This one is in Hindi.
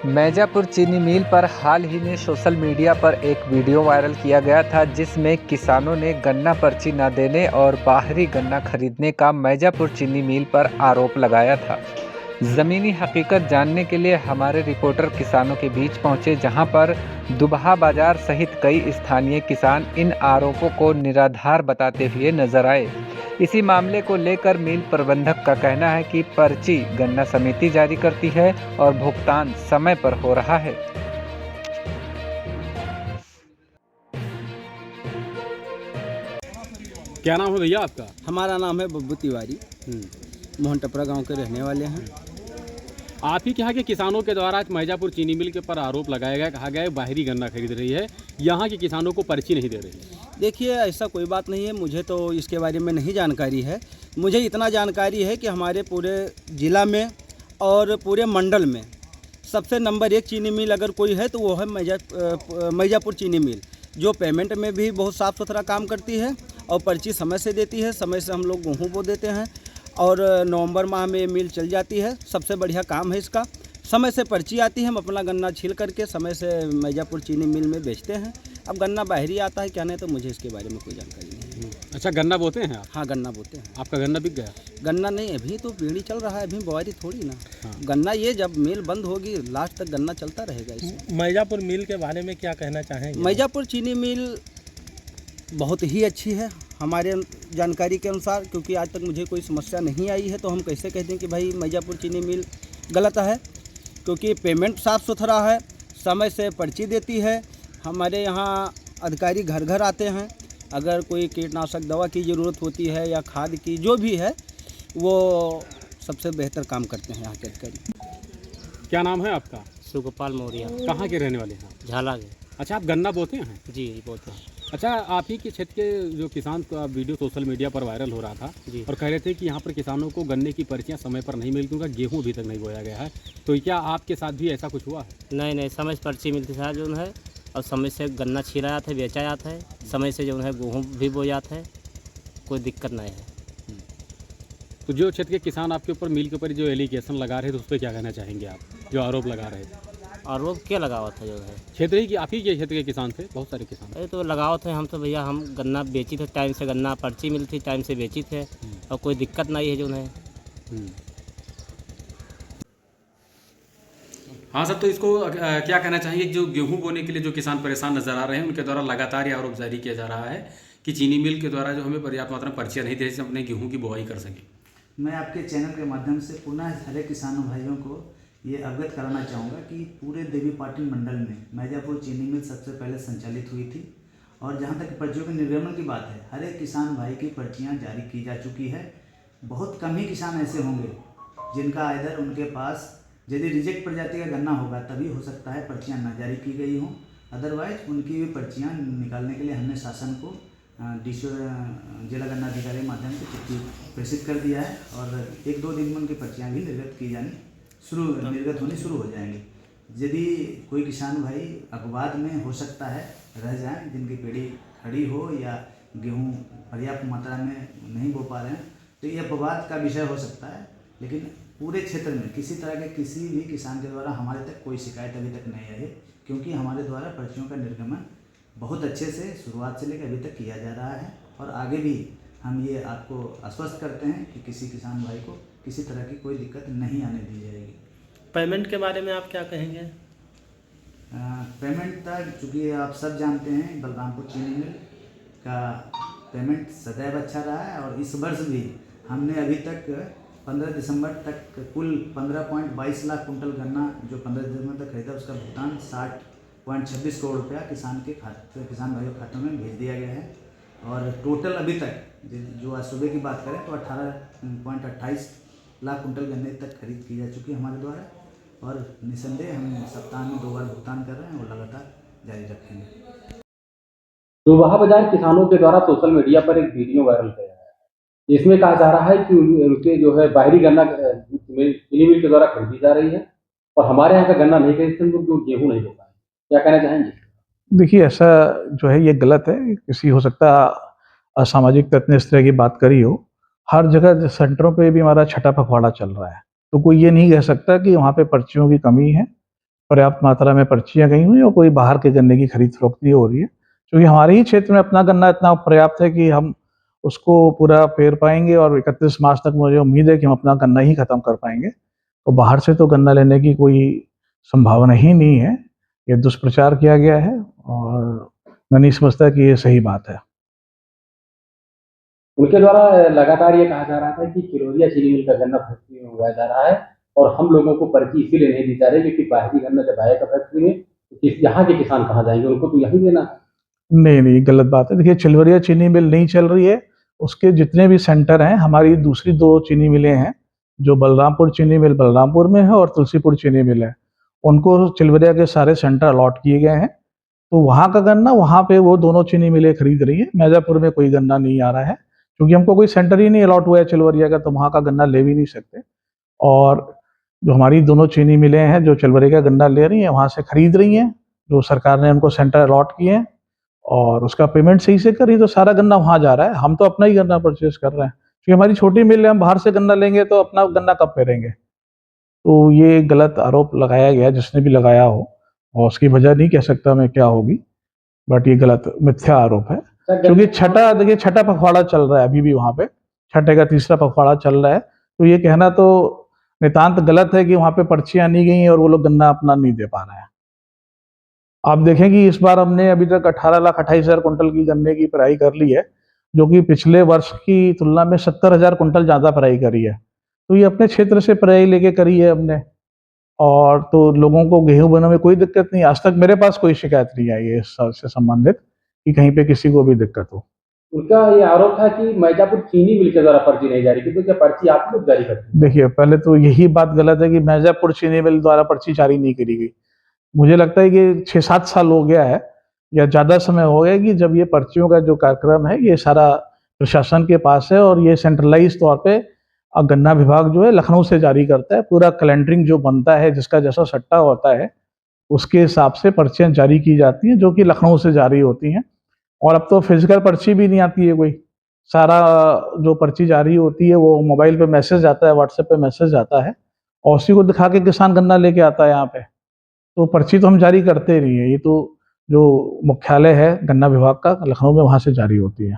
मैजापुर चीनी मिल पर हाल ही में सोशल मीडिया पर एक वीडियो वायरल किया गया था जिसमें किसानों ने गन्ना पर्ची न देने और बाहरी गन्ना खरीदने का मैजापुर चीनी मिल पर आरोप लगाया था। ज़मीनी हकीकत जानने के लिए हमारे रिपोर्टर किसानों के बीच पहुंचे, जहां पर दुबहा बाजार सहित कई स्थानीय किसान इन आरोपों को निराधार बताते हुए नजर आए। इसी मामले को लेकर मिल प्रबंधक का कहना है कि पर्ची गन्ना समिति जारी करती है और भुगतान समय पर हो रहा है। क्या नाम है भैया आपका? हमारा नाम है बब्बू तिवारी। मोहन टपरा गांव के रहने वाले हैं। आप ही के यहाँ के किसानों के द्वारा आज मैजापुर चीनी मिल के पर आरोप लगाया गया, कहा गया है बाहरी गन्ना खरीद रही है, यहाँ के किसानों को पर्ची नहीं दे रही है। देखिए, ऐसा कोई बात नहीं है, मुझे तो इसके बारे में नहीं जानकारी है। मुझे इतना जानकारी है कि हमारे पूरे ज़िला में और पूरे मंडल में सबसे नंबर 1 चीनी मिल अगर कोई है तो वो है मैजापुर चीनी मिल, जो पेमेंट में भी बहुत साफ़ सुथरा काम करती है और पर्ची समय से देती है। समय से हम लोग गेहूँ बो देते हैं और नवंबर माह में ये मिल चल जाती है। सबसे बढ़िया काम है इसका। समय से पर्ची आती है, हम अपना गन्ना छील करके समय से मैजापुर चीनी मिल में बेचते हैं। अब गन्ना बाहरी आता है क्या नहीं, तो मुझे इसके बारे में कोई जानकारी नहीं है। अच्छा, गन्ना बोते हैं आप? हाँ, गन्ना बोते हैं। आपका गन्ना बिक गया? गन्ना नहीं, अभी तो पीढ़ी चल रहा है, अभी बोआरी थोड़ी ना। हाँ। गन्ना ये जब मिल बंद होगी लास्ट तक गन्ना चलता रहेगा इससे। मैजापुर मिल के बारे में क्या कहना चाहेंगे? मैजापुर चीनी मिल बहुत ही अच्छी है हमारे जानकारी के अनुसार, क्योंकि आज तक मुझे कोई समस्या नहीं आई है। तो हम कैसे कहते हैं कि भाई मैजापुर चीनी मिल गलत है, क्योंकि पेमेंट साफ़ सुथरा है, समय से पर्ची देती है। हमारे यहाँ अधिकारी घर घर आते हैं, अगर कोई कीटनाशक दवा की ज़रूरत होती है या खाद की, जो भी है वो सबसे बेहतर काम करते हैं यहाँ के अधिकारी। क्या नाम है आपका? सुगोपाल मौर्य, कहाँ के रहने वाले हैं आप? झाला के। अच्छा, आप गन्ना बोते हैं? जी बोलते हैं। अच्छा, आप ही के क्षेत्र के जो किसान का वीडियो सोशल मीडिया पर वायरल हो रहा था जी। और कह रहे थे कि यहाँ पर किसानों को गन्ने की पर्चियाँ समय पर नहीं मिलती, उनका गेहूँ अभी तक नहीं बोया गया है, तो क्या आपके साथ भी ऐसा कुछ हुआ है? नहीं, समय से पर्ची मिलती है जो है, और समय से गन्ना छीला जाता है, बेचा जाता है, समय से जो है गेहूँ भी बो जाता है, कोई दिक्कत नहीं है। तो जो क्षेत्र के किसान आपके ऊपर मिल के ऊपर जो एलिगेशन लगा रहे थे, उस पर क्या कहना चाहेंगे आप, जो आरोप लगा रहे थे? आरोप क्या लगावा था जो है? क्षेत्र ही की आप ही के क्षेत्र के किसान थे, बहुत सारे किसान। अरे तो लगाव थे, हम तो भैया हम गन्ना बेची थे, टाइम से गन्ना पर्ची मिलती, टाइम से बेची थे, और कोई दिक्कत नहीं है जो है। हाँ सर, तो इसको क्या कहना चाहेंगे, जो गेहूं बोने के लिए जो किसान परेशान नजर आ रहे हैं, उनके द्वारा लगातार ये आरोप जारी किया जा रहा है कि चीनी मिल के द्वारा जो हमें पर्याप्त मात्रा में पर्चियाँ नहीं दे रही, अपने गेहूं की बुआई कर सकें। मैं आपके चैनल के माध्यम से पुनः सारे किसानों भाइयों को ये अवगत कराना चाहूँगा कि पूरे देवीपाटन मंडल में मैजापुर चीनी मिल सबसे पहले संचालित हुई थी, और जहाँ तक पर्चियों के निर्गमन की बात है, हर एक किसान भाई की पर्चियाँ जारी की जा चुकी है। बहुत कम ही किसान ऐसे होंगे जिनका इधर उनके पास यदि रिजेक्ट प्रजाति का गन्ना होगा तभी हो सकता है पर्चियाँ न जारी की गई हों, अदरवाइज उनकी भी पर्चियाँ निकालने के लिए हमने शासन को जिला गन्ना अधिकारी के माध्यम से चिट्ठी प्रेषित कर दिया है, और 1-2 दिन में उनकी पर्चियाँ भी निर्गत होनी शुरू हो जाएंगी। यदि कोई किसान भाई अपवाद में हो सकता है रह जाएं, जिनकी पेड़ी खड़ी हो या गेहूं पर्याप्त मात्रा में नहीं बो पा रहे हैं, तो ये अपवाद का विषय हो सकता है। लेकिन पूरे क्षेत्र में किसी तरह के किसी भी किसान के द्वारा हमारे तक कोई शिकायत अभी तक नहीं आई है, क्योंकि हमारे द्वारा पर्चियों का निर्गमन बहुत अच्छे से शुरुआत से लेकर अभी तक किया जा रहा है, और आगे भी हम ये आपको आश्वस्त करते हैं कि किसी किसान भाई को किसी तरह की कोई दिक्कत नहीं आने दी जाएगी। पेमेंट के बारे में आप क्या कहेंगे? पेमेंट तक, चूँकि आप सब जानते हैं बलरामपुर चीनी मिल का पेमेंट सदैव अच्छा रहा है, और इस वर्ष भी हमने अभी तक 15 दिसंबर तक कुल 15.22 लाख कुंटल गन्ना जो 15 दिसंबर तक खरीदा, उसका भुगतान 60.26 करोड़ रुपया किसान भाइयों के खातों में भेज दिया गया है। और टोटल अभी तक जो आज सुबह की बात करें तो 18.28 लाख कुंटल गन्ने तक खरीद की जा चुकी है हमारे द्वारा, और निसंदेह हम सप्ताह में 2 बार भुगतान कर रहे हैं और लगातार जारी रखेंगे। दुबहा बाजार किसानों के द्वारा सोशल मीडिया पर एक वीडियो वायरल किया है, इसमें कहा जा रहा है कि उनके जो है बाहरी गन्ना चीनी मिल के द्वारा खरीदी जा रही है, और हमारे यहाँ का गन्ना नहीं खरीदते, उनको गेहूँ नहीं होता है। क्या कहना चाहेंगे? देखिए, ऐसा जो है ये गलत है। किसी हो सकता असामाजिक तत्व ने इस तरह की बात करी हो। हर जगह सेंटरों पे भी हमारा छठा पखवाड़ा चल रहा है, तो कोई ये नहीं कह सकता कि वहाँ पे पर्चियों की कमी है। पर्याप्त मात्रा में पर्चियाँ गई हुई और कोई बाहर के गन्ने की खरीद फरोख्त नहीं हो रही है, क्योंकि हमारे ही क्षेत्र में अपना गन्ना इतना पर्याप्त है कि हम उसको पूरा पेर पाएंगे और 31 मार्च तक मुझे उम्मीद है कि हम अपना गन्ना ही ख़त्म कर पाएंगे। तो बाहर से तो गन्ना लेने की कोई संभावना ही नहीं है। ये दुष्प्रचार किया गया है और मैं नहीं समझता कि ये सही बात है। उनके द्वारा लगातार ये कहा जा रहा था कि चिरौरिया चीनी मिल का गन्ना फैक्ट्री में उगाया जा रहा है और हम लोगों को पर्ची इसीलिए नहीं दी जा रही क्योंकि बाहरी गन्ना जब आएगा फैक्ट्री में तो यहाँ के किसान कहाँ जाएंगे, उनको तो यही देना है। नहीं, गलत बात है। देखिए, चिलवरिया चीनी मिल नहीं चल रही है। उसके जितने भी सेंटर हैं, हमारी दूसरी 2 चीनी मिलें हैं, जो बलरामपुर चीनी मिल बलरामपुर में है और तुलसीपुर चीनी मिल है। उनको चिलवरिया के सारे सेंटर अलॉट किए गए हैं, तो वहाँ का गन्ना वहाँ पे वो दोनों चीनी मिलें खरीद रही हैं। मिर्ज़ापुर में कोई गन्ना नहीं आ रहा है, क्योंकि हमको कोई सेंटर ही नहीं अलॉट हुआ है चिलवरिया का, तो वहाँ का गन्ना ले भी नहीं सकते। और जो हमारी दोनों चीनी मिलें हैं, जो चिलवरिया का गन्ना ले रही हैं, वहाँ से खरीद रही हैं, जो सरकार ने उनको सेंटर अलॉट किए हैं और उसका पेमेंट सही से करी तो सारा गन्ना वहाँ जा रहा है। हम तो अपना ही गन्ना परचेज कर रहे हैं, क्योंकि हमारी छोटी मिल है, हम बाहर से गन्ना लेंगे तो अपना गन्ना कब पेरेंगे। तो ये गलत आरोप लगाया गया, जिसने भी लगाया हो, और उसकी वजह नहीं कह सकता मैं क्या होगी, बट ये गलत मिथ्या आरोप है। क्योंकि छठा पखवाड़ा चल रहा है अभी भी वहाँ पे, छठे का तीसरा पखवाड़ा चल रहा है, तो ये कहना तो नितांत गलत है कि वहाँ पे पर्चियाँ नहीं गई और वो लोग गन्ना अपना नहीं दे पा रहे हैं। आप देखें कि इस बार हमने अभी तक 18,28,000 कुंटल की गन्ने की पेराई कर ली है, जो कि पिछले वर्ष की तुलना में 70,000 कुंटल ज़्यादा पेराई करी है। तो ये अपने क्षेत्र से पेराई लेके करी है हमने, और तो लोगों को गेहूं बोने में कोई दिक्कत नहीं। आज तक मेरे पास कोई शिकायत नहीं आई है इससे संबंधित कि कहीं पे किसी को भी दिक्कत हो। उनका ये आरोप था कि मिर्ज़ापुर चीनी मिल के द्वारा पर्ची नहीं जारी की, तो क्या पर्ची आप लोग जारी करते हैं? देखिए, पहले तो यही बात गलत है कि मिर्ज़ापुर चीनी मिल द्वारा पर्ची जारी नहीं करी गई। मुझे लगता है कि 6-7 साल हो गया है या ज़्यादा समय हो गया कि जब ये पर्चियों का जो कार्यक्रम है, ये सारा प्रशासन के पास है और ये सेंट्रलाइज तौर पे गन्ना विभाग जो है लखनऊ से जारी करता है। पूरा कैलेंडरिंग जो बनता है, जिसका जैसा सट्टा होता है, उसके हिसाब से पर्चियाँ जारी की जाती हैं, जो कि लखनऊ से जारी होती हैं। और अब तो फिजिकल पर्ची भी नहीं आती है कोई, सारा जो पर्ची जारी होती है वो मोबाइल पे मैसेज आता है, व्हाट्सएप पे मैसेज आता है और उसी को दिखा के किसान गन्ना लेके आता है यहाँ पे। तो पर्ची तो हम जारी करते ही नहीं है, ये तो जो मुख्यालय है गन्ना विभाग का लखनऊ में, वहाँ से जारी होती है।